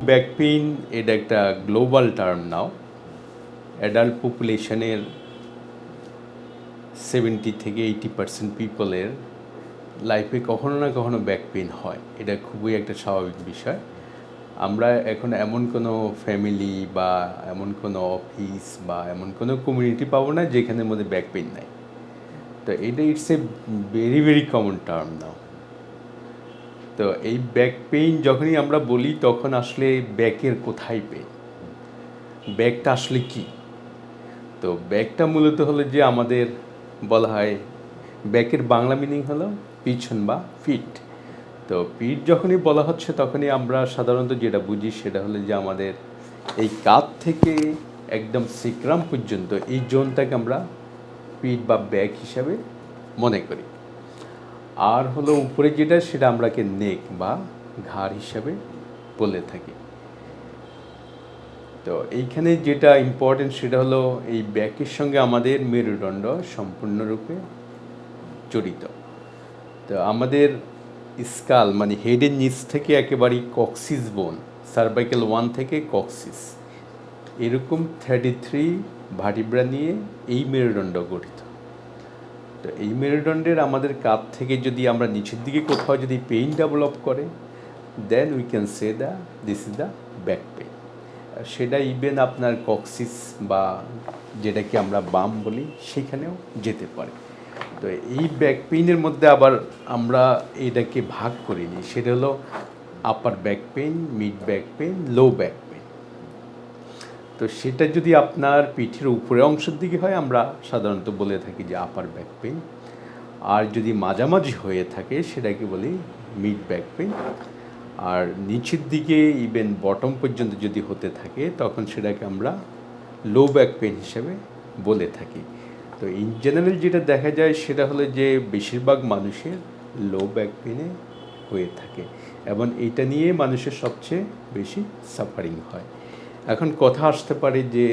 Back pain এটা একটা global term নাও। Adult পপুলেশনের 70 থেকে 80% পিপলের লাইফে কখনো না কখনো ব্যাক পেইন হয়। এটা খুবই একটা স্বাভাবিক বিষয়। আমরা এখন এমন কোনো ফ্যামিলি বা এমন কোনো অফিস বা এমন কোনো কমিউনিটি পাবো না যেখানের মধ্যে ব্যাক পেইন নাই। তো এটা it's a very very common term now. তো এই ব্যাক পেইন যখনই আমরা বলি তখন আসলে ব্যাকের কোথায় পেইন, ব্যাকটা আসলে কি? তো ব্যাকটা মূলত হলো যে আমাদের বলা হয় ব্যাকের বাংলা মিনিং হলো পিছন বা ফিট। তো পিঠ যখনই বলা হচ্ছে তখনই আমরা সাধারণত যেটা বুঝি সেটা হলো যে আমাদের এই কাঁধ থেকে একদম সিক্রাম পর্যন্ত এই জোনটাকে আমরা পিঠ বা ব্যাক হিসাবে মনে করি। আর হলো উপরে যেটা সেটা আমরাকে নেক বা ঘাড় হিসাবে বলে থাকি। তো এইখানে যেটা ইম্পর্টেন্ট সেটা হলো এই ব্যাকের সঙ্গে আমাদের মেরুদণ্ড সম্পূর্ণরূপে জড়িত। তো আমাদের স্কাল মানে হেডের নিচ থেকে একেবারেই কক্সিস বোন, সার্ভাইকেল 1 থেকে কক্সিস, এরকম 33 ভার্টিব্রা নিয়ে এই মেরুদণ্ড গঠিত। তো এই মেরুদণ্ডের আমাদের কাঁধ থেকে যদি আমরা নিচের দিকে কোথাও যদি পেইন ডেভেলপ করে, then we can say this is the back pain. সেটা ইভেন আপনার কক্সিস বা যেটাকে আমরা বাম বলি সেখানেও যেতে পারে। তো এই ব্যাক পেইনের মধ্যে আবার আমরা এটাকে ভাগ করিনি, সেটা হলো upper back pain, mid back pain, low back pain. তো সেটা যদি আপনার পিঠের উপরের অংশের দিকে হয় আমরা সাধারণত বলে থাকি যে আপার ব্যাক পেইন, আর যদি মাঝামাঝি হয়ে থাকে সেটাকে বলি মিড ব্যাক পেইন, আর নিচের দিকে ইভেন বটম পর্যন্ত যদি হতে থাকে তখন সেটাকে আমরা লো ব্যাক পেইন হিসেবে বলে থাকি। তো ইন জেনারেল যেটা দেখা যায় সেটা হলো যে বেশিরভাগ মানুষের লো ব্যাক পেইনে হয়ে থাকে এবং এটা নিয়ে মানুষের সবচেয়ে বেশি সাফারিং হয়। এখন কথা আসতে পারে যে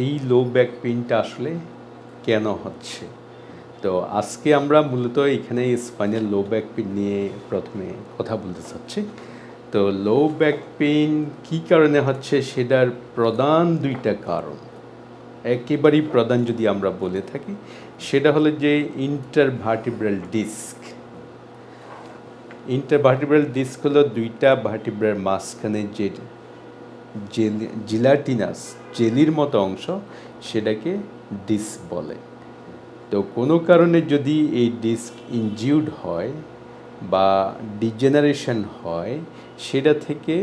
এই লো ব্যাক পেইনটা আসলে কেন হচ্ছে। তো আজকে আমরা মূলত এখানে স্পাইনাল লো ব্যাক পেইন নিয়ে প্রথমে কথা বলতে চাচ্ছি। তো লো ব্যাক পেইন কী কারণে হচ্ছে সেটার প্রধান দুইটা কারণ, একেবারেই প্রধান যদি আমরা বলে থাকি সেটা হলো যে ইন্টারভার্টিব্রাল ডিস্ক। ইন্টারভার্টিব্রাল ডিস্ক হলো দুইটা ভার্টিব্রার মাঝখানে যে জিলাটিনাস জেলির মতো অংশ সেটাকে ডিস্ক বলে। তো কোনো কারণে যদি এই ডিস্ক ইনজিউর্ড হয় বা ডিজেনারেশন হয় সেটা থেকে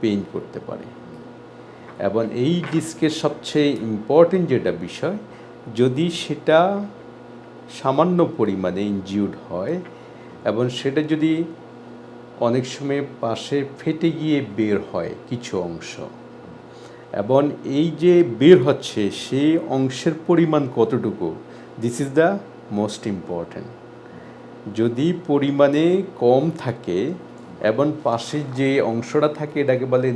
পেইন করতে পারে। এবং এই ডিস্কের সবচেয়ে ইম্পর্টেন্ট যেটা বিষয়, যদি সেটা সামান্য পরিমাণে ইনজিউর্ড হয় এবং সেটা যদি অনেক সময় পাশে ফেটে গিয়ে বের হয় কিছু অংশ, এবং এই যে বের হচ্ছে সেই অংশের পরিমাণ কতটুকু, this is the most important. যদি পরিমাণে কম থাকে এবং পাশে যে অংশটা থাকে এটাকে বলে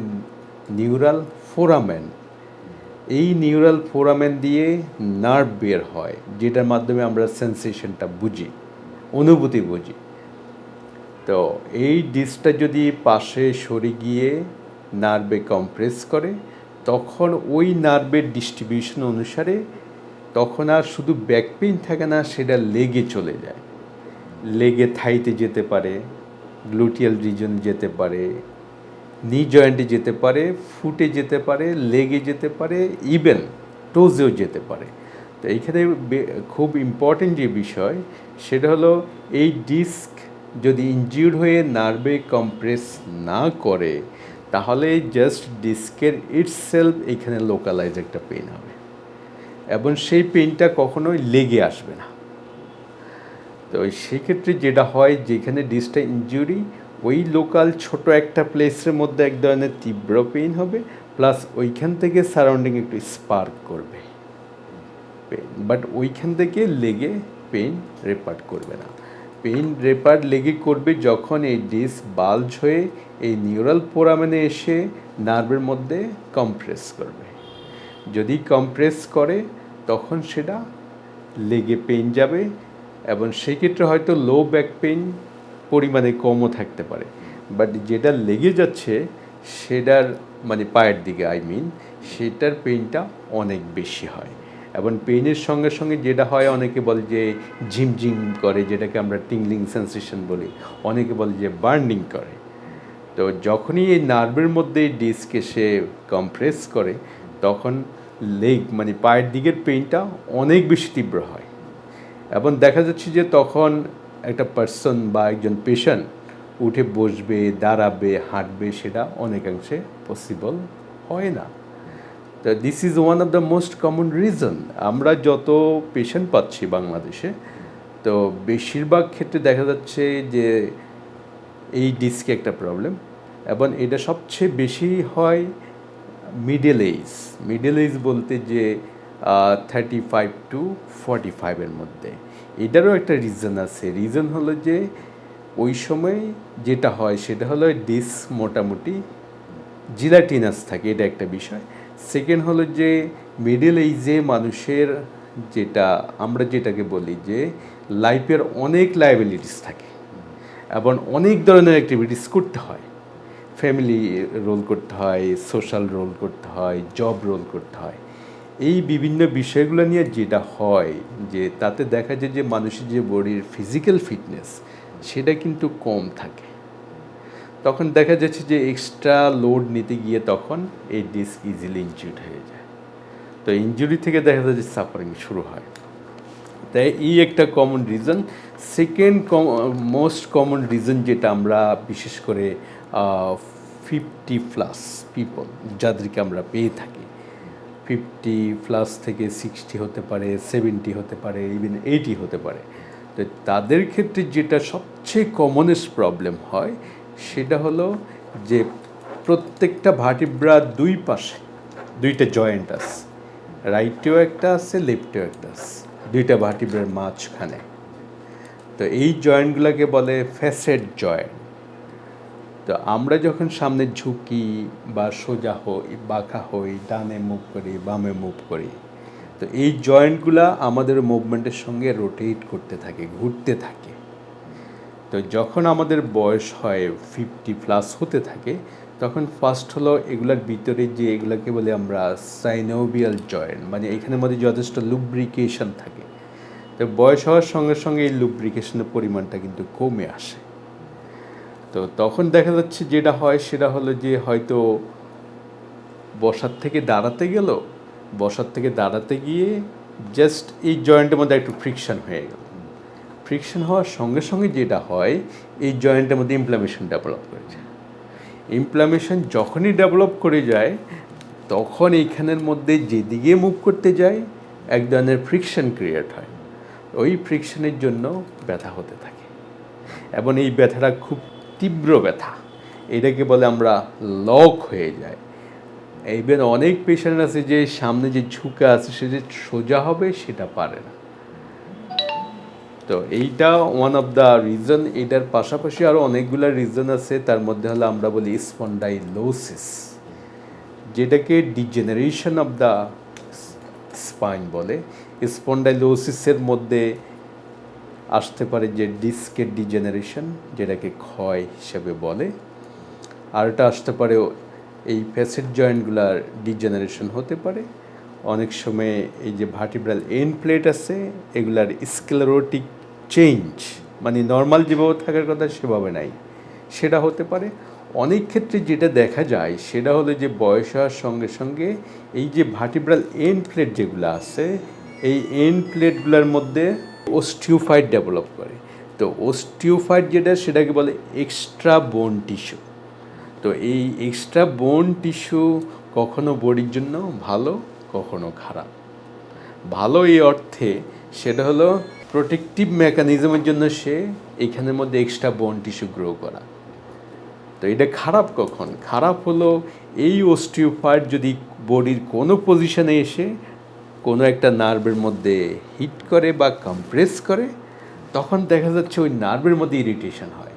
নিউরাল ফোরামেন, এই নিউরাল ফোরামেন দিয়ে নার্ভ বের হয় যেটার মাধ্যমে আমরা সেন্সেশনটা বুঝি, অনুভূতি বুঝি। তো এই ডিস্কটা যদি পাশে সরে গিয়ে নার্ভে কম্প্রেস করে তখন ওই নার্ভের ডিস্ট্রিবিউশন অনুসারে তখন আর শুধু ব্যাক পেইন থাকে না, সেটা লেগে চলে যায়। লেগে থাইতে যেতে পারে, গ্লুটিয়াল রিজন যেতে পারে, নি জয়েন্টে যেতে পারে, ফুটে যেতে পারে, লেগে যেতে পারে, ইভেন টোজেও যেতে পারে। তো এইখানে খুব ইম্পর্টেন্ট যে বিষয় সেটা হলো এই ডিস্ক যদি ইনজিউর্ড হয়ে নার্ভে কম্প্রেস না করে তাহলে জাস্ট ডিস্কের ইটসেলফ এখানে লোকালাইজ একটা পেইন হবে এবং সেই পেইনটা কখনোই লেগে আসবে না। তো সেক্ষেত্রে যেটা হয় যেখানে ডিস্কটা ইনজুরি ওই লোকাল ছোট একটা প্লেসের মধ্যে এক ধরনের তীব্র পেইন হবে, প্লাস ওইখান থেকে সারাউন্ডিং একটু স্পার্ক করবে পেইন, বাট ওইখান থেকে লেগে পেইন রেপার্ট করবে না। পেইন রেপার্ট লেগে করবে যখন এই ডিস্ক বাল্জ হয়ে এই নিউরাল ফোরামেনে এসে নার্ভের মধ্যে কম্প্রেস করবে। যদি কম্প্রেস করে তখন সেটা লেগে পেইন যাবে এবং সেক্ষেত্রে হয়তো লো ব্যাক পেইন পরিমাণে কমও থাকতে পারে, বাট যেটা লেগে যাচ্ছে সেটার মানে পায়ের দিকে সেটার পেইনটা অনেক বেশি হয়। এবং পেইনের সঙ্গে সঙ্গে যেটা হয়, অনেকে বলে যে ঝিমঝিম করে, যেটাকে আমরা টিংলিং সেন্সেশন বলি, অনেকে বলে যে বার্নিং করে। তো যখনই এই নার্ভের মধ্যে ডিস্ক এসে কম্প্রেস করে, তখন লেগ মানে পায়ের দিকের পেইনটা অনেক বেশি তীব্র হয়। এবং দেখা যাচ্ছে যে তখন একটা পার্সন বা একজন পেশেন্ট উঠে বসবে, দাঁড়াবে, হাঁটবে, সেটা অনেকাংশে পসিবল হয় না। তো this is one of the most common reason. আমরা যত পেশেন্ট পাচ্ছি বাংলাদেশে, তো বেশিরভাগ ক্ষেত্রে দেখা যাচ্ছে যে এই ডিস্কে একটা প্রবলেম, এবং এটা সবচেয়ে বেশি হয় মিডল এজ বলতে যে 35 to 45-এর মধ্যে। এটারও একটা রিজন আছে। রিজন হলো যে ওই সময় যেটা হয় সেটা হলো ডিস্ক মোটামুটি জিলাটিনাস থাকে, এটা একটা বিষয়। সেকেন্ড হলো যে মিডল এইজে মানুষের আমরা যেটাকে বলি যে লাইফের অনেক লায়াবিলিটিস থাকে, এবং অনেক ধরনের অ্যাক্টিভিটিস করতে হয়। ফ্যামিলি রোল করতে হয়, সোশ্যাল রোল করতে হয়, জব রোল করতে হয়। এই বিভিন্ন বিষয়গুলো নিয়ে যেটা হয় যে তাতে দেখা যায় যে মানুষের যে বডির ফিজিক্যাল ফিটনেস সেটা কিন্তু কম থাকে। তখন দেখা যাচ্ছে যে এক্সট্রা লোড নিতে গিয়ে তখন এই ডিস্ক ইজিলি ইনজিউর্ড হয়ে যায়। তো ইনজুরি থেকে দেখা যায় যে সাফারিং শুরু হয়। তাই এই একটা common reason. Second most common reason যেটা আমরা বিশেষ করে 50+ পিপল যাদেরকে আমরা পেয়ে থাকি, 50+ থেকে 60 হতে পারে, 70 হতে পারে, ইভেন 80 হতে পারে। তো তাদের ক্ষেত্রে যেটা সবচেয়ে কমনেস্ট প্রবলেম হয় সেটা হলো যে প্রত্যেকটা ভার্টিব্রার দুই পাশে দুইটা জয়েন্ট আছে, রাইটেও একটা আছে, লেফটেও একটা আছে, দুইটা ভার্টিব্রার মাঝখানে। তো এই জয়েন্টগুলোকে বলে ফ্যাসেট জয়েন্ট। তো আমরা যখন সামনে ঝুঁকি বা সোজা হই, বাঁকা হই, ডানে মুভ করি, বামে মুভ করি, তো এই জয়েন্টগুলা আমাদের মুভমেন্টের সঙ্গে রোটেট করতে থাকে, ঘুরতে থাকে। তো যখন আমাদের বয়স হয় 50+ হতে থাকে, তখন ফার্স্ট হলো এগুলার ভিতরে যে এগুলাকে বলে আমরা সাইনোভিয়াল জয়েন্ট, মানে এখানের মধ্যে যথেষ্ট লুব্রিকেশন থাকে। তো বয়স হওয়ার সঙ্গে সঙ্গে এই লুব্রিকেশনের পরিমাণটা কিন্তু কমে আসে। তো তখন দেখা যাচ্ছে যেটা হয় সেটা হলো যে হয়তো বসার থেকে দাঁড়াতে গিয়ে জাস্ট এই জয়েন্টের মধ্যে একটু ফ্রিকশন হয়ে গেল। ফ্রিকশন হওয়ার সঙ্গে সঙ্গে যেটা হয়, এই জয়েন্টের মধ্যে ইনফ্লামেশন ডেভেলপ করে যায়। ইনফ্লামেশন যখনই ডেভেলপ করে যায়, তখন এইখানের মধ্যে যেদিকে মুভ করতে যায় এক ধরনের ফ্রিকশন ক্রিয়েট হয়। ওই ফ্রিকশনের জন্য ব্যথা হতে থাকে, এবং এই ব্যথাটা খুব তীব্র ব্যথা। এটাকে বলে আমরা লক হয়ে যায়। এইবার অনেক পেশেন্ট আছে যে সামনে যে ঝুঁকা আছে সে যে সোজা হবে সেটা পারে না। তো এইটা ওয়ান অফ দ্য রিজন। এটার পাশাপাশি আরও অনেকগুলো রিজন আছে। তার মধ্যে হলো আমরা বলি স্পন্ডাইলোসিস, যেটাকে ডিজেনারেশন অফ দ্য স্পাইন বলে। স্পন্ডাইলোসিসের মধ্যে আসতে পারে যে ডিস্কের ডিজেনারেশন, যেটাকে ক্ষয় হিসেবে বলে। আর এটা আসতে পারে এই ফ্যাসেট জয়েন্টগুলার ডিজেনারেশন হতে পারে। অনেক সময় এই যে ভার্টিব্রাল এন্ড প্লেট আছে, এগুলার স্ক্লেরোটিক চেঞ্জ, মানে নর্মাল যেভাবে থাকার কথা সেভাবে নাই, সেটা হতে পারে। অনেক ক্ষেত্রে যেটা দেখা যায় সেটা হলো যে বয়স হওয়ার সঙ্গে সঙ্গে এই যে ভার্টিব্রাল এন্ড প্লেট যেগুলো আছে, এই এন্ড প্লেটগুলোর মধ্যে অস্টিওফাইট ডেভেলপ করে। তো অস্টিওফাইট যেটা, সেটাকে বলে এক্সট্রা বোন টিস্যু। তো এই এক্সট্রা বোন টিস্যু কখনো বডির জন্য ভালো, কখনো খারাপ। ভালো এই অর্থে সেটা হলো প্রোটেকটিভ মেকানিজমের জন্য সে এখানের মধ্যে এক্সট্রা বোন টিস্যু গ্রো করা। তো এটা খারাপ কখন? খারাপ হলো এই অস্টিওফাইট যদি বডির কোনো পজিশনে এসে কোনো একটা নার্ভের মধ্যে হিট করে বা কম্প্রেস করে, তখন দেখা যাচ্ছে ওই নার্ভের মধ্যে ইরিটেশন হয়।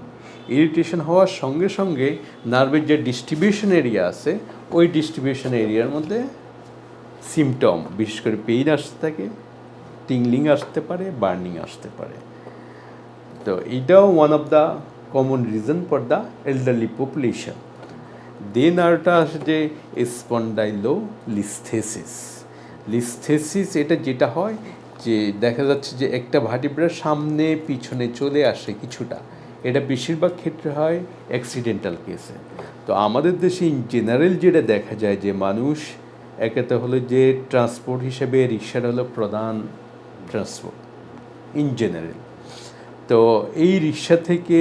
ইরিটেশন হওয়ার সঙ্গে সঙ্গে নার্ভের যে ডিস্ট্রিবিউশন এরিয়া আছে, ওই ডিস্ট্রিবিউশন এরিয়ার মধ্যে সিমটম, বিশেষ করে পেইন আসতে থাকে, টিংলিং আসতে পারে, বার্নিং আসতে পারে। তো এইটাও one of the common reason for the elderly population. Then আরটা আসে যে স্পন্ডাইলোলিস্থেসিস। লিস্থেসিস এটা যেটা হয় যে দেখা যাচ্ছে যে একটা ভার্টিব্রা সামনে পিছনে চলে আসে কিছুটা, এটা বেশিরভাগ ক্ষেত্রে হয় অ্যাক্সিডেন্টাল কেসে। তো আমাদের দেশে ইন জেনারেল যেটা দেখা যায় যে মানুষ একেতে হলো যে ট্রান্সপোর্ট হিসেবে রিক্সাটা হলো প্রধান ট্রান্সপোর্ট ইন জেনারেল। তো এই রিক্সা থেকে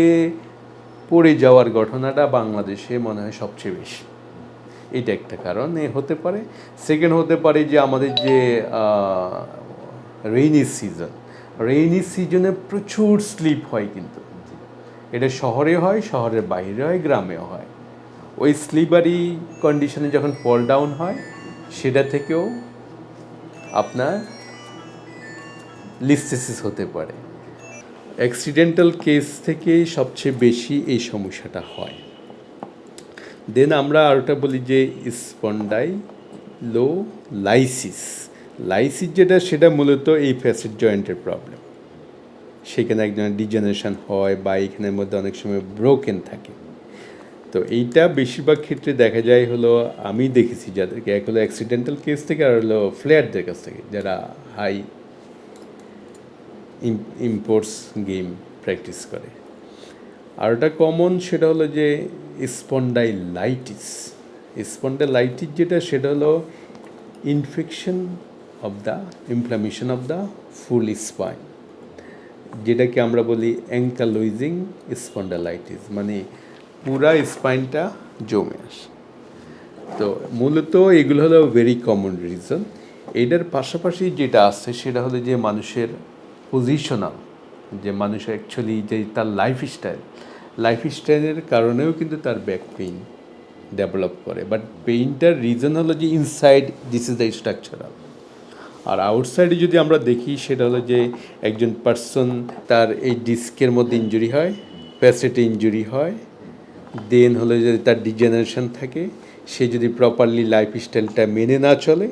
পড়ে যাওয়ার ঘটনাটা বাংলাদেশে মনে হয় সবচেয়ে বেশি। এটা একটা কারণ হতে পারে। সেকেন্ড হতে পারে যে আমাদের যে রেইনি সিজনে প্রচুর স্লিপ হয়, কিন্তু এটা শহরে হয়, শহরের বাইরে হয়, গ্রামেও হয়। ওই স্লিপারি কন্ডিশনে যখন ফল ডাউন হয় সেটা থেকেও আপনার লিস্থেসিস হতে পারে। অ্যাক্সিডেন্টাল কেস থেকে সবচেয়ে বেশি এই সমস্যাটা হয়। দেন আমরা আরেকটা বলি যে স্পন্ডাইলোলাইসিস। লাইসিস যেটা সেটা মূলত এই ফ্যাসেট জয়েন্টের প্রবলেম। সেখানে একজনের ডিজেনারেশন হয় বা এখানের মধ্যে অনেক সময় ব্রোকেন থাকে। তো এইটা বেশিরভাগ ক্ষেত্রে দেখা যায় হলো, আমি দেখেছি যাদেরকে, এক হলো অ্যাক্সিডেন্টাল কেস থেকে আর হলো প্লেয়ারদের কাছ থেকে যারা হাই ইম্পোর্টস গেম প্র্যাকটিস করে। আর ওটা কমন সেটা হলো যে স্পন্ডাইলাইটিস। স্পন্ডাইলাইটিস যেটা সেটা হলো inflammation of the full spine, যেটাকে আমরা বলি অ্যাঙ্কালোজিং স্পন্ডাইলাইটিস, মানে পুরা স্পাইনটা জমে আসে। তো মূলত এগুলো হলো ভেরি কমন রিজন। এটার পাশাপাশি যেটা আছে সেটা হলো যে মানুষের পজিশনাল, যে মানুষের অ্যাকচুয়ালি যে তার লাইফস্টাইলের কারণেও কিন্তু তার ব্যাক পেইন ডেভেলপ করে। বাট পেইনটার রিজন হলো যে inside this is the structural. আর আউটসাইডে যদি আমরা দেখি সেটা হলো যে একজন পার্সন তার এই ডিস্কের মধ্যে ইনজুরি হয়, প্যাসেটে ইনজুরি হয়, দেন হলো যে তার ডিজেনারেশন থাকে, সে যদি প্রপারলি লাইফস্টাইলটা মেনে না চলে,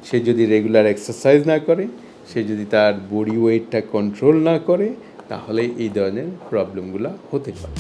সে যদি রেগুলার এক্সারসাইজ না করে, সে যদি তার বডি ওয়েটটা কন্ট্রোল না করে, তাহলে এই ধরনের প্রবলেমগুলো হতে পারে।